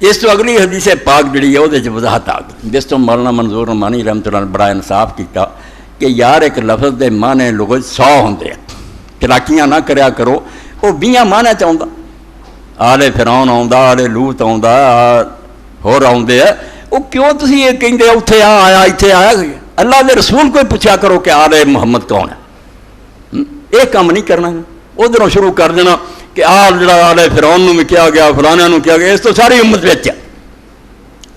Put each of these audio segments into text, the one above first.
اس تو اگلی حدیث پاک جڑی ہے وہ وضاحت آ گئی، جس تو مولانا منظور رحمانی رحمۃ اللہ نے بڑا انصاف کیتا کہ یار ایک لفظ دے معنی لغت 100 ہوندے ہیں، چلاکیاں نہ کریا کرو، وہ 20 معنی چاہتا، آلے فرعون آوندا، آلے لوط آوندا، ہور آوندے ہے، وہ کیوں تسی یہ کہندے اتھے آیا اتھے آیا؟ اللہ دے رسول کو پوچھا کرو کہ آلے محمد کون ہے، یہ کام نہیں کرنا، ادھروں شروع کر دینا کہ آل جڑا آلے فرعون نو بھی کیا گیا، فلانے نو کیا گیا، اس تو ساری امت وچ ہے،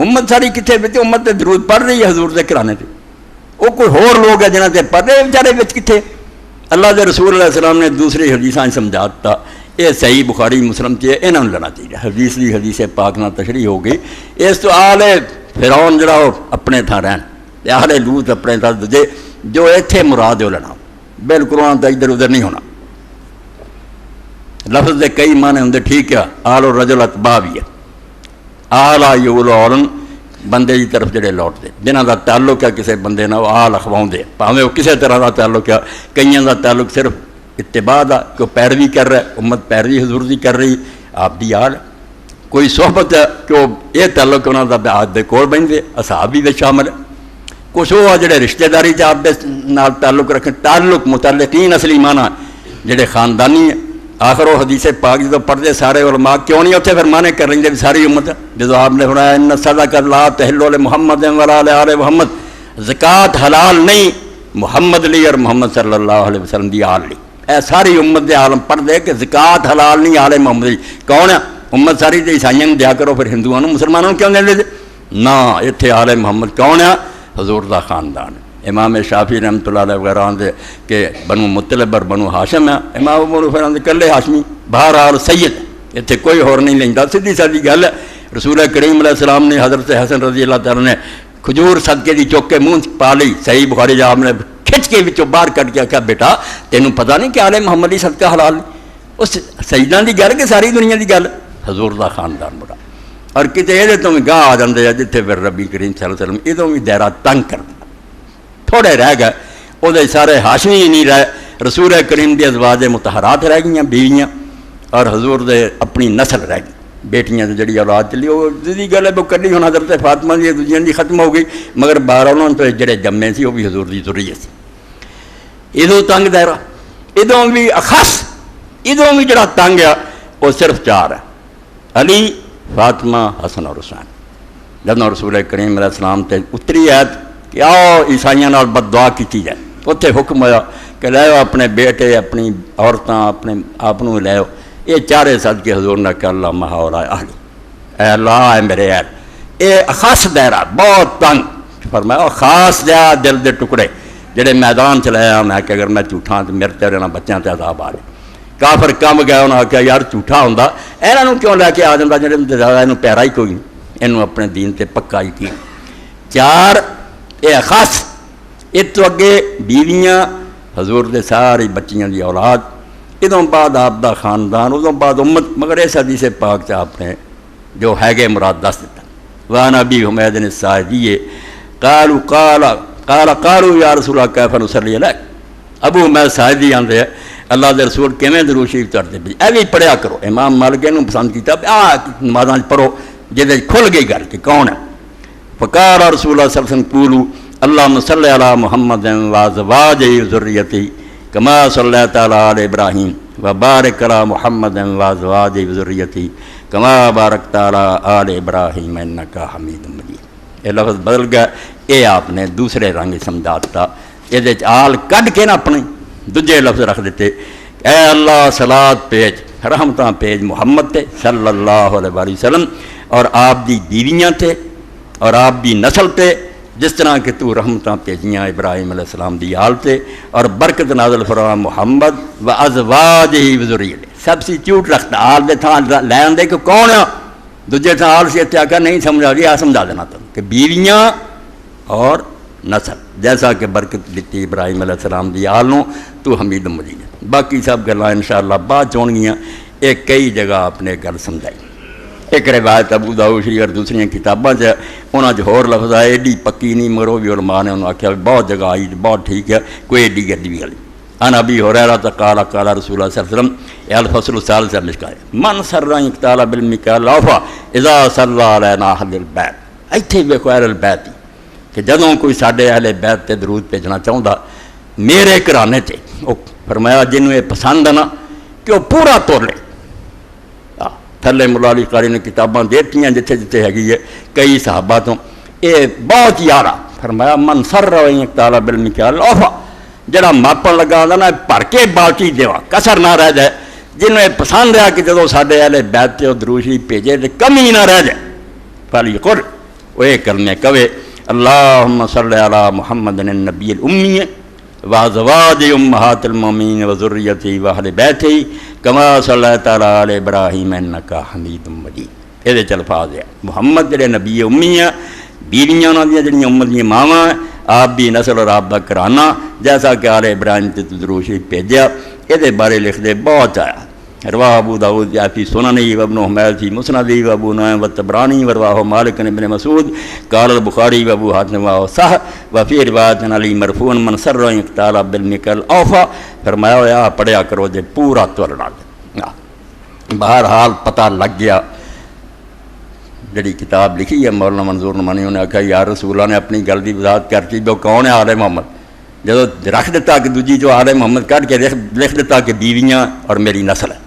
امت ساری کتنے بچ، امت تے درود پڑھ رہی ہے حضور دے کرانے تے، وہ کوئی ہور لوگ ہے جنہاں تے پڑھ رہے بیچارے وچ کتنے؟ اللہ دے رسول علیہ السلام نے دوسری حدیثاں سمجھا دتا، یہ صحیح بخاری مسلم چ انہاں نوں لینا چاہیے، حدیث دی حدیث پاک نال تشریح ہو گئی، اس تو آل فرعون جڑا وہ اپنے تھاں رہن، آل لوط اپنے تھاں دجے، جو ایتھے مراد ہو لینا، بالکل انہاں دا ادھر ادھر نہیں ہونا، لفظ دے کئی معنی ہوندے، ٹھیک ہے، آل الرجل اتباع بھی ہے، آل یولون بندے کی طرف جڑے لوٹتے، جنہاں دا تعلق ہے کسی بندے نال، وہ آل اخواؤندے، بھاویں وہ کسی طرح دا تعلق ہے، کئیاں دا تعلق صرف اتباع دا کہ وہ پیروی کر رہا ہے، امت پیروی حضور دی کر رہی، آپ دی آل، کوئی صحبت ہے کہ وہ یہ تعلق انہاں دا بعد دے کول بہندے، اصحاب بھی شامل ہے، کچھ وہ جڑے رشتہ داری چ آپ دے نال تعلق رکھیں، تعلق متعلقین اصلی معنی جڑے خاندانی ہیں، آخر وہ حدیث پاک جدو پڑھتے سارے علماء کیوں نہیں اتنے پھر مانے کر لیں گے ساری امت، جدو آپ نے فرمایا ان صدقۃ لا تحل لمحمد ولا آل محمد، زکوٰۃ حلال نہیں محمد لی اور محمد صلی اللہ علیہ وسلم دی آل لی، اے ساری امت دے عالم پڑھ دے کہ زکوٰۃ حلال نہیں آل محمد لی، کون ہے؟ امت ساری تے عیسائیوں نے دیا کرو، پھر ہندوؤں مسلمانوں کیوں دے دے؟ نہ، اتنے آل محمد کون ہے؟ حضور دا خاندان ہے۔ امام شافعی رحمۃ اللہ علیہ وغیرہ آندے کہ بنو مطلب اور بنو ہاشم ہے، امام ابو پھر آندے کلے ہاشمی، بہرحال سید، اتنے کوئی ہور نہیں لیندا، سیدھی سادی گل ہے۔ رسول کریم علیہ السلام نے حضرت حسن رضی اللہ تعالیٰ نے کھجور صدقے دی چوک کے منہ پا لی، صحیح بخاری جا آپ نے کھچ کے وچوں باہر کٹ کے کہا بیٹا تینوں پتہ نہیں کہ آل محمد دی صدقہ حلال نہیں؟ اس سیداں دی گل کہ ساری دنیا دی گل؟ حضور دا خاندان بڑا، اور کتے یہ تو بھی گاہ آ جاندے ہیں جتنے پھر ربی کریم صلی اللہ علیہ وسلم ادوں بھی دائرہ تنگ کر دیا، تھوڑے رہ گئے، وہ سارے ہاشمی نہیں رہے، رسول کریم دی ازواج مطہرات رہ گئیں بیویاں، اور حضور دے اپنی نسل رہ گئی، بیٹیاں دی جڑی اولاد چلی وہ دی گل ہے وہ کڈی ہن حضرت فاطمہ دی دوجیاں دی ختم ہو گئی، مگر باہر انہوں نے تو جڑے جمے سی وہ بھی حضور دی ذریت سی، ادوں تنگ دائرہ، ادوں بھی اخص، ادوں بھی جڑا تنگ ہے وہ صرف 4 ہے، علی، فاطمہ، حسن اور حسین۔ جب رسول کریم علیہ السلام تے اتری آیت کہ آؤ عیسائیوں نال بد دعا کی جائے، اتنے حکم ہوا کہ لے اپنے بیٹے، اپنی عورتاں، اپنے آپ لے آؤ، یہ 4 صدقے حضور نے کہ اللہ محاورہ اہلی، اے اللہ اے میرے اہل، یہ خاص دائرہ بہت تنگ، فرمایا خاص دیا دل دے ٹکڑے جڑے میدان چلایا، میں کہ اگر میں جھوٹاں تو میرے تیرے بچیاں تے عذاب آ جائے، کافر کم گیا، انہوں نے کہا یار جھوٹا ہوں یہاں کیوں لے کے آ جاتا جڑے زیادہ یہ پیارا ہی کوئی نہیں، یہ اپنے دین تے پکا ہی کی۔ 4 یہ خاص، اس تو اگے بیویاں، حضور دے ساری بچیاں دی اولاد، ادوں بعد آپ دا خاندان، ادوں بعد امت، مگر اس حدیث پاک سے آپ نے جو ہے گے مراد دس دیتا۔ وعن ابی حمید الساعدی قالوا یا رسول اللہ کیف نصلی علیک، ابو حمید ساعدی آندے ہیں اللہ دے رسول کیویں درود شریف چڑھتے بھی، اے بھی پڑھیا کرو، امام مالک نے پسند کیتا نمازاں پڑھو جہدے کھل گئی گل کہ کون ہے۔ فقال رسول اللہ صلی اللہ علیہ وسلم قولوا اللہم صلی علی محمد وازواجہ وذریتہ کما صلیت علی آل ابراہیم وبارک علی محمد وازواجہ وذریتہ کما بارکت علی آل ابراہیم انک حمید مجید۔ یہ لفظ بدل گیا، یہ آپ نے دوسرے رنگ سمجھا دیتا، یہ آل کڈ کے نہ اپنے دوجے لفظ رکھ دیتے، اے اللہ صلاۃ پیج رحمتاں پیج محمد تے صلی اللہ علیہ وآلہ وسلم اور آپ دی بیویاں تے اور آپ دی نسل تے، جس طرح کہ تو رحمتاں پیجیاں ابراہیم علیہ السلام دی آل تے، اور برکت نازل فرما محمد و ازواجہ وذریتہ، سبسٹیوٹ رکھتا آل دے تھاں لے آندے کہ کون ہے، دوجے تھاں آل سے اتیا کر نہیں سمجھا گیا، سمجھا دینا تم کہ بیویاں اور نسل، جیسا کہ برکت دیتی ابراہیم علیہ السلام دی آلوں تو حمید مجید ہے۔ باقی سب گلاں انشاءاللہ بعد چون گیاں، ایک کئی جگہ آپ نے گل سمجھائی، ایک روایت ابو داؤد شریف اور دوسری کتاباں سے انہاں جو ہور لفظ آئے ایڈی پکی نہیں، مرو بھی علماء نے انہوں نے آخیا بہت جگہ آئی بہت ٹھیک ہے، کوئی ایڈی گردی بھی گل ان ابی ہریرہ قال قال رسول اللہ صلی اللہ علیہ وسلم، الفصل الثالث مشکا من سر اقتال بالمکال اوفا اذا صلی علینا اہل البیت ایتھے ویکھو اہل البیت کہ جدوں کوئی ساڈے اہل بیت تے درود بھیجنا چاہتا میرے گھرانے تے وہ فرمایا جنوں یہ پسند ہے نا کہ وہ پورا توڑ لے. تھلے مولا علی قاری نے کتاباں دیتی ہیں جتھے جتھے ہے کئی صحابہ تو یہ بہت یارا فرمایا من سر اقتال بالمکال اوفا جڑا ماپن لگا نا بھر کے بالٹی دیوا کسر نہ رہ جائے جنوں یہ پسند ہے کہ جدوں ساڈے اہل بیت تے درود شریف بھیجے تے کمی نہ رہ جائے فلیقل وہ یہ کلمے کہے اللہم صلی علی محمد النبی الامی وازواج امہات المومنین وذریتہ واہل بیتہ کما صلیت علی ابراہیم انکا حمید مجید. یہ الفاظ ہے محمد جڑے نبی امی ہیں بیویاں انہاں دیاں جڑیاں امت دیاں ماواں آپ دی نسل اور آپ دا گھرانہ جیسا کہ آل ابراہیم تے درود شریف بھیجیا. یہ بارے لکھ دے بہت آیا رواہ ابو داؤد فی سننہ وابن حمیل فی مسندہ وابو نعیم والطبرانی ورواہ مالک بن مسعود قال البخاری وابو حاتم وصح وفی روایت علی مرفوع من سر اقتال بالمکل اوفا فرمایا ہوا پڑھیا کرو جے پورا تورنا. بہرحال پتہ لگ گیا جڑی کتاب لکھی ہے مولانا منظور نعمانی نے آکھا یا رسولہ نے اپنی گل دی وضاحت کر کے وہ کون ہے آل محمد جب رکھ دیتا کہ دوجی جو آل محمد کٹ کے لکھ دیتا کہ بیویاں اور میری نسل ہے.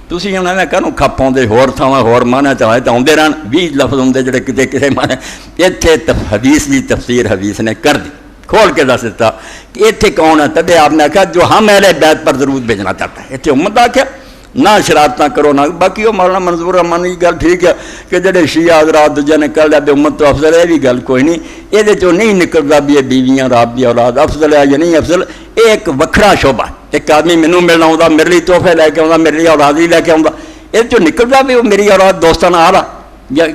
تسی انہوں نے کہوں کھپ آدھے ہور تھاواں ہور مانا چاہے تو آدھے رہن 20 لفظ ہوں جڑے کتے کسے مانے. اتنے حدیث کی تفسیر حدیث نے کر دی کھول کے دس دیتا کہ اتنے کون ہے. تبھی آپ نے کہا جو ہم اہل بیت پر درود بھیجنا چاہتا ہے. اتنے امت آکھیا نہ شرارتہ کرو نہ باقی وہ مولانا منظور رحمانی کی گل ٹھیک ہے کہ جڑے شیعہ حضرات دوجے نے کر لیا بھی امت تو افضل ہے. یہ بھی گل کوئی نہیں یہ چوں نہیں نکلتا بھی یہ بیویاں رات دی اولاد افضل ہے یا نہیں افضل. یہ ایک وکھرا شعبہ. ایک آدمی مینوں ملنا آਉਂਦਾ میرے لیے تحفے لے کے آਉਂਦਾ میرے لیے اولاد ہی لے کے آਉਂਦਾ. یہ چوں نکلتا بھی وہ میری اولاد دوستانہ آ رہا یا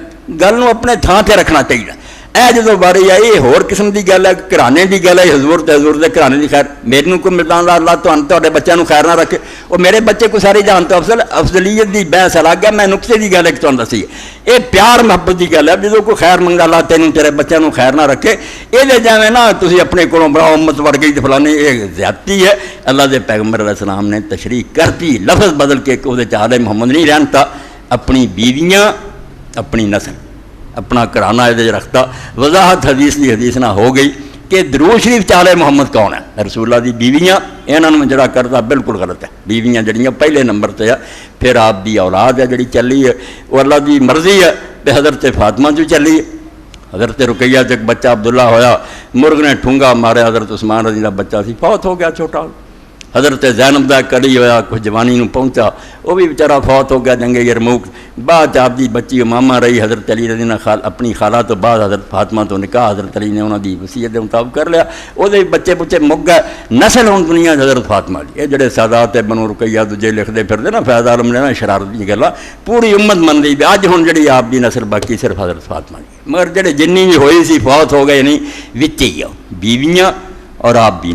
گل نوں اپنے تھان تے رکھنا چاہیے. اے جدوں باری آئی یہ ہور قسم دی گل ہے گھرانے دی گل ہے حضور تے حضور دے گھرانے دی خیر میرے کو ملتا اللہ تواڈے بچیاں نوں خیر نہ رکھے. وہ میرے بچے کو ساری جان تو افضلیت دی بحث الگ ہے. میں نقطے دی گل ایک تمہیں دسی یہ پیار محبت دی گل ہے. جدوں کوئی خیر منگا اللہ تینوں تیرے بچیاں نوں خیر نہ رکھے یہ جاویں نا تسی اپنے کولوں بڑا امت ورگی فلانی یہ زیادتی ہے. اللہ دے پیغمبر علیہ السلام نے تشریح کرتی لفظ بدل کے کہ وہ آل محمد نہیں رہنتا اپنی بیویاں اپنی نسل اپنا گھرانہ یہ رکھتا. وضاحت حدیث کی حدیث نہ ہو گئی کہ درود شریف چ آل محمد کون ہے. رسول اللہ دی بیویاں انہوں جڑا کرتا بالکل غلط ہے. بیویاں جڑیاں پہلے نمبر تے ہے. پھر آپ دی اولاد ہے جڑی چلی ہے وہ اللہ دی مرضی ہے. پہ حضرت فاطمہ جو چلی ہے. حضرت رقیہ ایک بچہ عبداللہ ہویا مرغ نے ٹھونگا مارے حضرت عثمان رضی اللہ بچہ سی فوت ہو گیا چھوٹا. حضرت زینب دا کلی ہویا کچھ جوانی نوں پہنچا وہ بھی بیچارہ فوت ہو گیا جنگ یرموک. بعد آپ دی بچی امامہ رہی حضرت علی رضی اللہ اپنی خالہ تو بعد حضرت فاطمہ تو نکاح حضرت علی نے انہوں دی وصیت دے مطابق کر لیا. وہ بچے بچے مک گئے. نسل ہوں دنیا حضرت فاطمہ دی. یہ جڑے سادات بنو رقیہ دجے لکھتے پھرتے نا فیض عالم نے نا شرارت کی گلا پوری امت من دی. اج ہوں جڑی آپ دی نسل باقی صرف حضرت فاطمہ دی. مگر جڑے جنی بھی ہوئی سی فوت ہو گئے نہیں وچ ہی بیویاں اور آپ بھی